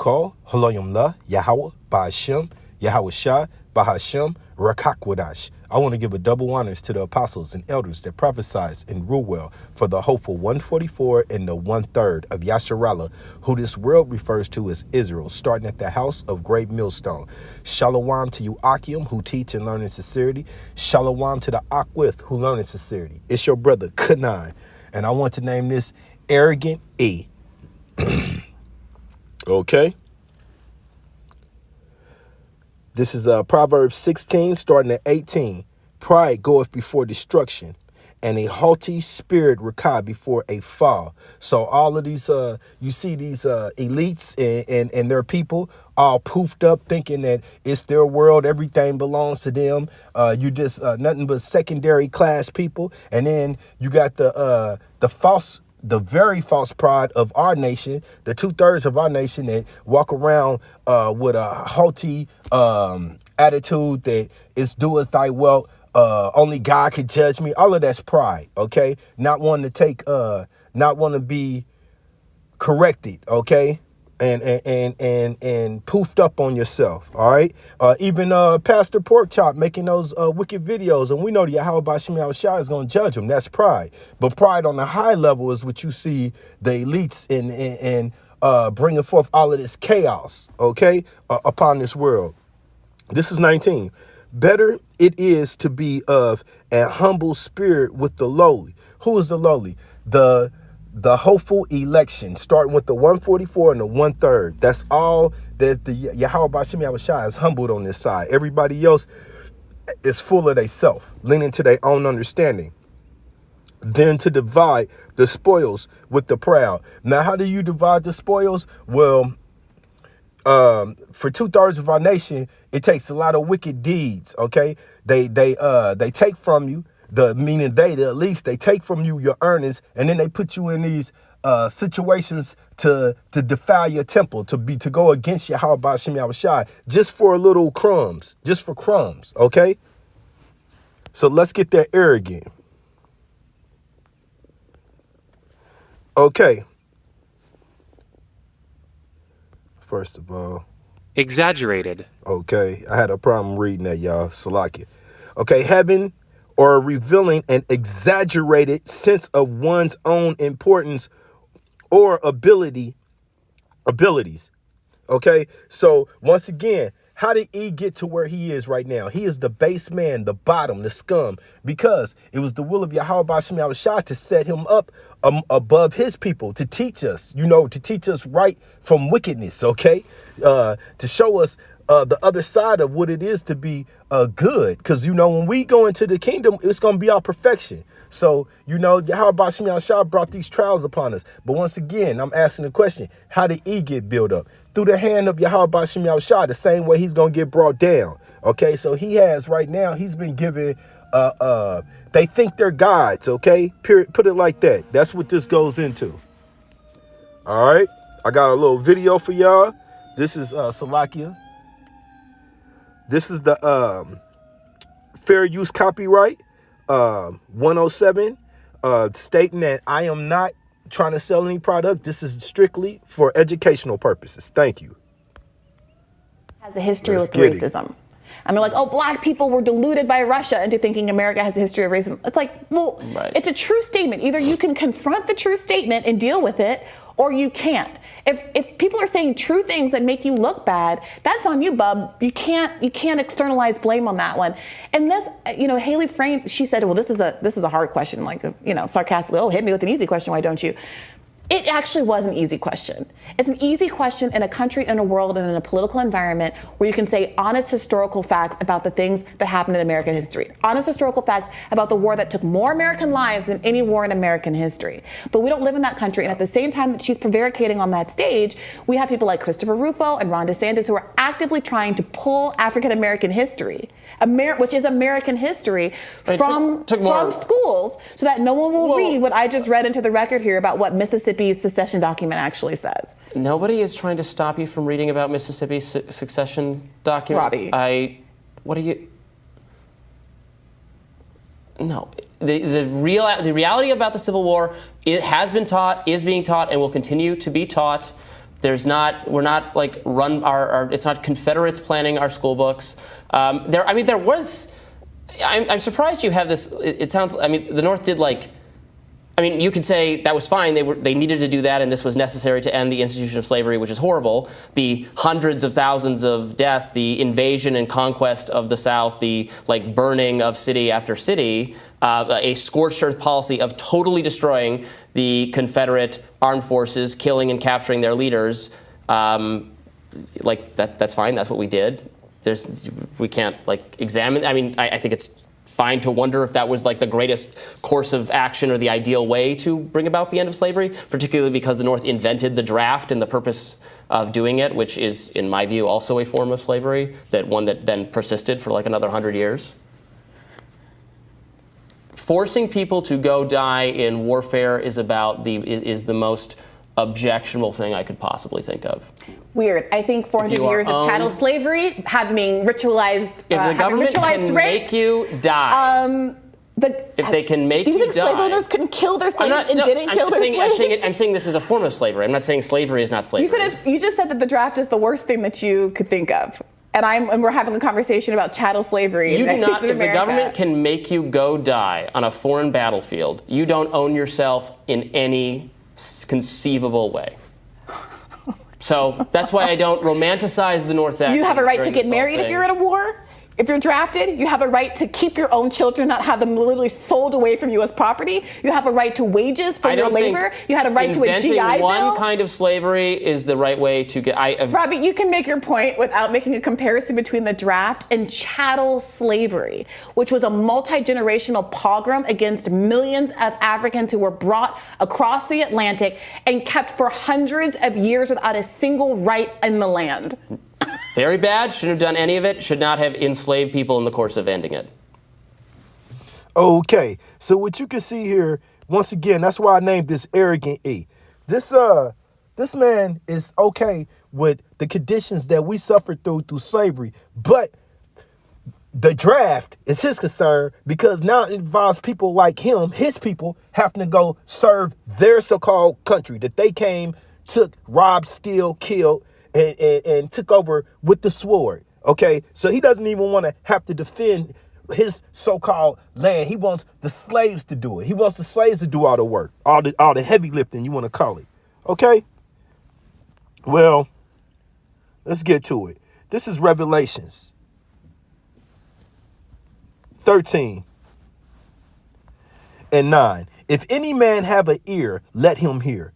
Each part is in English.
Call Haloyam La, Yahweh, Ba'ashem, Yahweh Shah, Bahashem, Rakakwadash. I want to give a double honors to the apostles and elders that prophesied and rule well for the hopeful 144 and the 1/3 of Yasharallah, who this world refers to as Israel, starting at the house of great millstone. Shalom to you, Akim, who teach and learn in sincerity. Shalom to the Akwith, who learn in sincerity. It's your brother, Kanan, and I want to name this Arrogant E. Okay. This is Proverbs 16, starting at 18. Pride goeth before destruction, and a haughty spirit recai before a fall. So all of these, you see these elites and their people all poofed up, thinking that it's their world, everything belongs to them. You just nothing but secondary class people, and then you got the very false pride of our nation, the 2/3 of our nation that walk around with a haughty attitude that it's do as thy will, only God could judge me. All of that's pride, okay? Not wanting to take, not want to be corrected, okay? And poofed up on yourself, all right? Even Pastor Porkchop making those wicked videos, and we know that Yahweh Bashim Yahushua is going to judge them. That's pride. But pride on the high level is what you see the elites in bringing forth all of this chaos, okay, upon this world. This is 19. Better it is to be of a humble spirit with the lowly. Who is the lowly? The hopeful election, starting with the 144 and the 1/3. That's all that the Yahweh Bashim Yahushua is humbled on this side. Everybody else is full of themselves, leaning to their own understanding. Then to divide the spoils with the proud. Now, how do you divide the spoils? Well, for 2/3 of our nation, it takes a lot of wicked deeds. Okay, they take from you. The elites, they take from you your earnings, and then they put you in these situations to defile your temple, to go against Yahweh Bashim Yahushua, just for a little crumbs, just for crumbs, okay? So let's get that arrogant. Okay. First of all. Exaggerated. Okay, I had a problem reading that, y'all. Salakia. Okay, heaven, or revealing an exaggerated sense of one's own importance or abilities. Okay, so once again, how did E get to where he is right now? He is the base man, the bottom, the scum, because it was the will of Yahweh Bashim Yahushua to set him up above his people, to teach us, to teach us right from wickedness, okay? To show us the other side of what it is to be good. Because, when we go into the kingdom, it's going to be our perfection. So, Yahweh Bashim Yahushua brought these trials upon us. But once again, I'm asking the question, how did E get built up? Through the hand of Yahweh Bashim Yahushua, the same way he's going to get brought down. Okay, so he has right now, he's been given, they think they're gods, okay? Period. Put it like that. That's what this goes into. All right, I got a little video for y'all. This is Salakia. This is the fair use copyright 107, stating that I am not trying to sell any product. This is strictly for educational purposes. Thank you. Has a history with racism. I mean, black people were deluded by Russia into thinking America has a history of racism. It's like, well, right. It's a true statement. Either you can confront the true statement and deal with it, or you can't. If people are saying true things that make you look bad, that's on you, bub. You can't externalize blame on that one. And this, Haley framed, she said, well, this is a hard question, sarcastically, oh, hit me with an easy question, why don't you? It actually was an easy question. It's an easy question in a country, in a world, and in a political environment where you can say honest historical facts about the things that happened in American history. Honest historical facts about the war that took more American lives than any war in American history. But we don't live in that country, and at the same time that she's prevaricating on that stage, we have people like Christopher Rufo and Ron DeSantis who are actively trying to pull African American history, which is American history, from schools, so that no one will read what I just read into the record here about what Mississippi's secession document actually says. Nobody is trying to stop you from reading about Mississippi's succession document. Robbie. What are you? No. The reality about the Civil War, it has been taught, is being taught, and will continue to be taught We're not like it's not Confederates planning our school books. I'm surprised you have this. It sounds, the North did you could say that was fine. They needed to do that, and this was necessary to end the institution of slavery, which is horrible. The hundreds of thousands of deaths, the invasion and conquest of the South, the burning of city after city, a scorched earth policy of totally destroying the Confederate armed forces, killing and capturing their leaders. That's fine. That's what we did. We can't examine. I think it's fine to wonder if that was the greatest course of action or the ideal way to bring about the end of slavery, particularly because the North invented the draft and the purpose of doing it, which is, in my view, also a form of slavery, that then persisted for another 100 years. Forcing people to go die in warfare is the most objectionable thing I could possibly think of. Weird. I think 400 years of chattel slavery having ritualized. If the government can make you die. If they can make you die. Do you think slave owners couldn't kill their slaves didn't kill their slaves? I'm saying this is a form of slavery. I'm not saying slavery is not slavery. You just said that the draft is the worst thing that you could think of. And we're having a conversation about chattel slavery. If the government can make you go die on a foreign battlefield, you don't own yourself in any conceivable way. So that's why I don't romanticize the North's actions. You have a right to get married if you're in a war. If you're drafted, you have a right to keep your own children, not have them literally sold away from you as property. You have a right to wages for your labor. You had a right to a GI Bill. Inventing one kind of slavery is the right way to get. Robbie, you can make your point without making a comparison between the draft and chattel slavery, which was a multi-generational pogrom against millions of Africans who were brought across the Atlantic and kept for hundreds of years without a single right in the land. Very bad, shouldn't have done any of it, should not have enslaved people in the course of ending it. Okay, so what you can see here, once again, that's why I named this Arrogant E. This man is okay with the conditions that we suffered through slavery, but the draft is his concern because now it involves people like him, his people, having to go serve their so-called country that they came, took, robbed, steal, killed, and took over with the sword. Okay, so he doesn't even want to have to defend his so-called land. He wants the slaves to do it. He wants the slaves to do all the work, all the heavy lifting, you want to call it. Okay, well, let's get to it. This is Revelations 13:9. If any man have an ear, let him hear.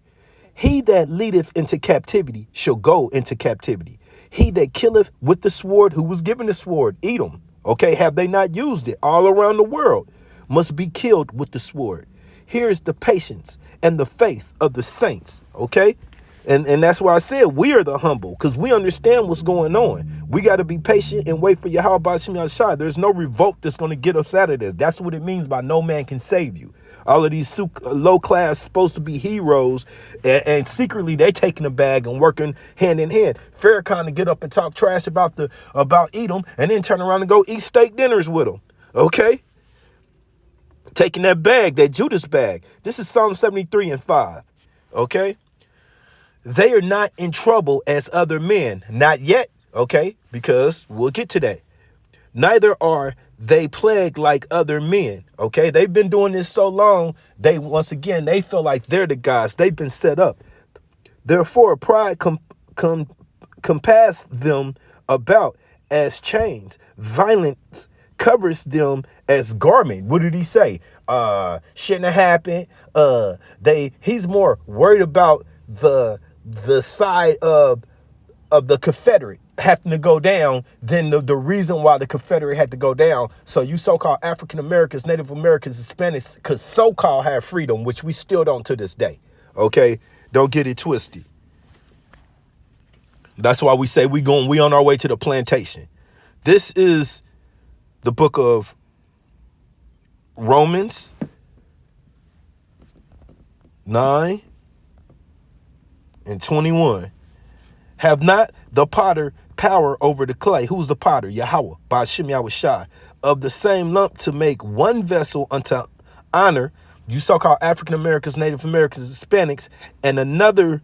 He that leadeth into captivity shall go into captivity. He that killeth with the sword, who was given the sword, Edom, okay, have they not used it all around the world, must be killed with the sword. Here is the patience and the faith of the saints, okay? And that's why I said we are the humble, because we understand what's going on. We got to be patient and wait for Yahweh B'Shem Yahshai. There's no revolt that's going to get us out of this. That's what it means by no man can save you. All of these low class supposed to be heroes, and secretly they taking a bag and working hand in hand. Farrakhan to get up and talk trash about Edom, and then turn around and go eat steak dinners with them. Okay, taking that bag, that Judas bag. This is Psalm 73:5. Okay. They are not in trouble as other men, not yet, okay, because we'll get to that. Neither are they plagued like other men, okay? They've been doing this so long, they feel like they're the gods. They've been set up. Therefore, pride compass them about as chains. Violence covers them as garment. What did he say? Shouldn't have happened. He's more worried about the side of the Confederate having to go down than the reason why the Confederate had to go down. So you so-called African Americans, Native Americans, Hispanics could so-called have freedom, which we still don't to this day. Okay, don't get it twisted. That's why we say we on our way to the plantation. This is the book of Romans 9:21. Have not the potter power over the clay? Who's the potter? Yahweh, B'Shem Yahushai. Of the same lump to make one vessel unto honor, you so-called African Americans, Native Americans, Hispanics, and another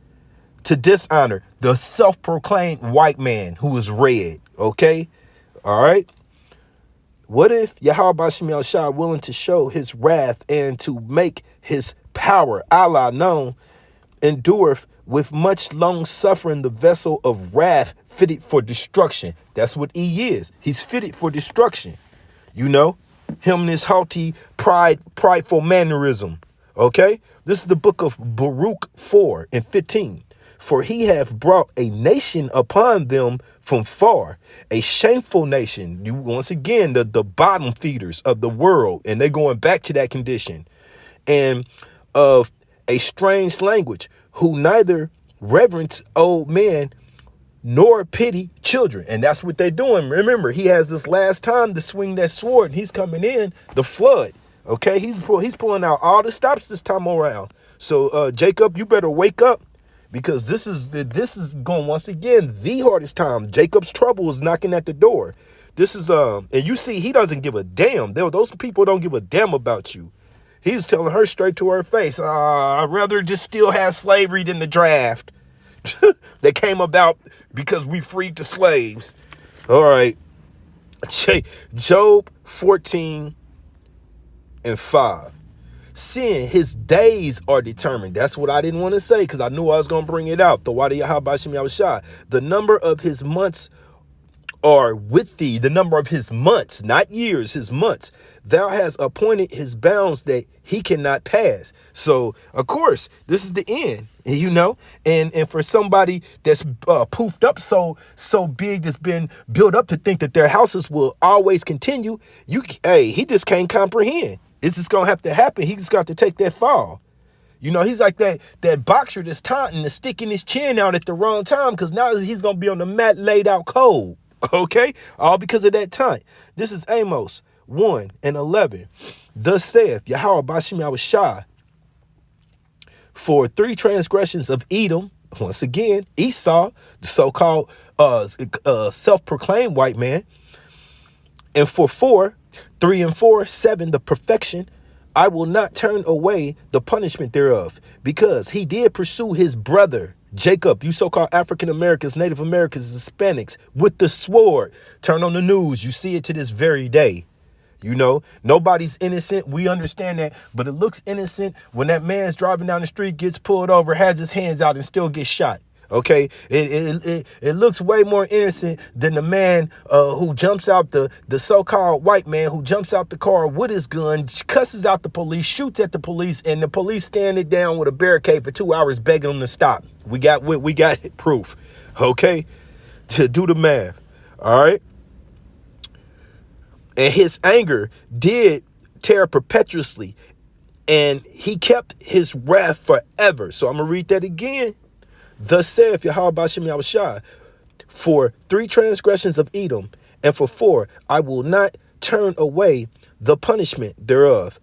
to dishonor the self-proclaimed white man who is red. Okay? All right? What if Yahweh Bashim Yahushua willing to show his wrath and to make his power, Allah known, endureth with much long suffering the vessel of wrath fitted for destruction. That's what he is. He's fitted for destruction. You know, him and his haughty, prideful mannerism. Okay? This is the book of Baruch 4:15. For he hath brought a nation upon them from far, a shameful nation. You once again, the bottom feeders of the world, and they're going back to that condition. And of a strange language, who neither reverence old men nor pity children. And that's what they're doing. Remember, he has this last time to swing that sword, and he's coming in the flood. Okay, he's pulling out all the stops this time around. So Jacob, you better wake up, because this is going, once again, the hardest time. Jacob's trouble is knocking at the door. This is and you see, he doesn't give a damn. Those people don't give a damn about you. He's telling her straight to her face, I'd rather just still have slavery than the draft. That came about because we freed the slaves. All right. Job 14:5. Seeing his days are determined. That's what I didn't want to say, because I knew I was going to bring it out. The Wadi Yahabashim Yahushua. The number of his months are with thee. The number of his months, not years, his months. Thou hast appointed his bounds that he cannot pass. So, of course, this is the end, you know. And for somebody that's poofed up so big, that's been built up to think that their houses will always continue, he just can't comprehend. It's just going to have to happen. He just got to take that fall. You know, he's like that boxer that's taunting, that's sticking his chin out at the wrong time, because now he's going to be on the mat laid out cold. Okay? All because of that taunt. This is Amos 1:11. Thus saith Yahweh Bashim Yahushua, for 3 transgressions of Edom, once again, Esau, the so-called self-proclaimed white man, and for 4, 3 and 4, 7, the perfection, I will not turn away the punishment thereof, because he did pursue his brother Jacob, you so-called African Americans, Native Americans, Hispanics, with the sword. Turn on the news, you see it to this very day. You know, nobody's innocent. We understand that, but it looks innocent when that man's driving down the street, gets pulled over, has his hands out, and still gets shot. Okay, it looks way more innocent than the man who jumps out, the so-called white man who jumps out the car with his gun, cusses out the police, shoots at the police, and the police stand it down with a barricade for 2 hours begging them to stop. We got proof. Okay, to do the math. All right. And his anger did tear perpetuously, and he kept his wrath forever. So I'm gonna read that again. Thus saith Yahweh Bashim Yahushua, for 3 transgressions of Edom, and for 4, I will not turn away the punishment thereof,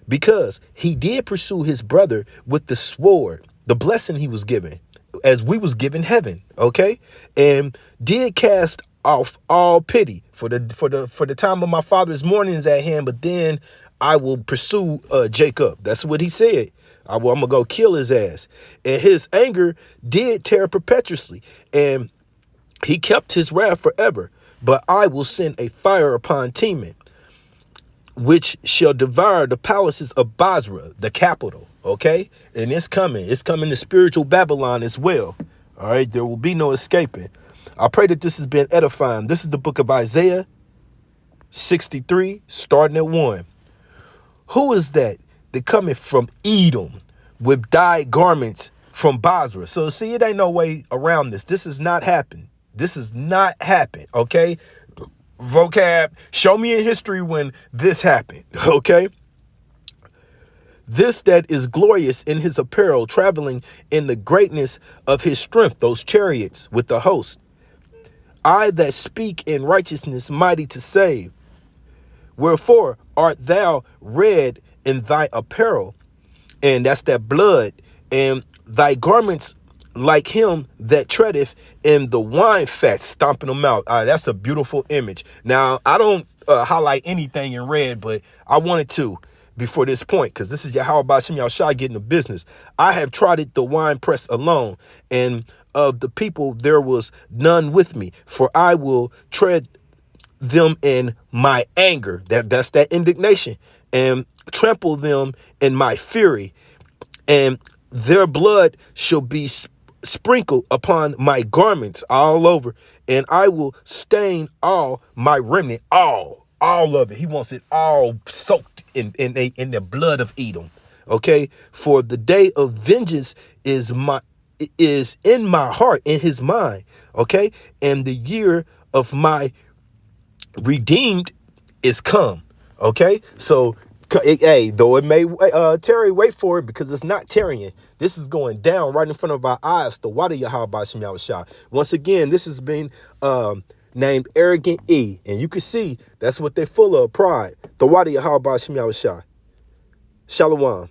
because he did pursue his brother with the sword, the blessing he was given, as we was given heaven, okay, and did cast off all pity for the time of my father's mourning is at hand, but then I will pursue Jacob. That's what he said. I'm gonna go kill his ass. And his anger did tear perpetuously, and he kept his wrath forever. But I will send a fire upon Teman, which shall devour the palaces of Basra, the capital. Okay, and it's coming to spiritual Babylon as well. All right, there will be no escaping. I pray that this has been edifying. This is the book of Isaiah 63, starting at 1. Who is that cometh from Edom with dyed garments from Basra? So see, it ain't no way around this. This has not happened. This has not happened. Okay. Vocab, show me in history when this happened. Okay. This that is glorious in his apparel, traveling in the greatness of his strength, those chariots with the host. I that speak in righteousness, mighty to save. Wherefore art thou red in thy apparel, and that's that blood, and thy garments like him that treadeth in the wine fat, stomping them out. That's a beautiful image. Now, I don't highlight anything in red, but I wanted to, before this point, because this is Yahweh Bashim Yahushua getting the business. I have trotted the wine press alone, and of the people there was none with me, for I will tread them in my anger. That's that indignation, and trample them in my fury, and their blood shall be sprinkled upon my garments all over, and I will stain all my remnant, all of it. He wants it all soaked in the blood of Edom. Okay, for the day of vengeance is in my heart, in his mind. Okay, and the year of my redeemed is come. Okay, so hey, though it may tarry, wait for it, because it's not tarrying. This is going down right in front of our eyes. The water Yahweh Bashim Yahushua. Once again, this has been named Arrogant E, and you can see that's what they're full of, pride. The water Yahweh Bashim Yahushua. Shalom.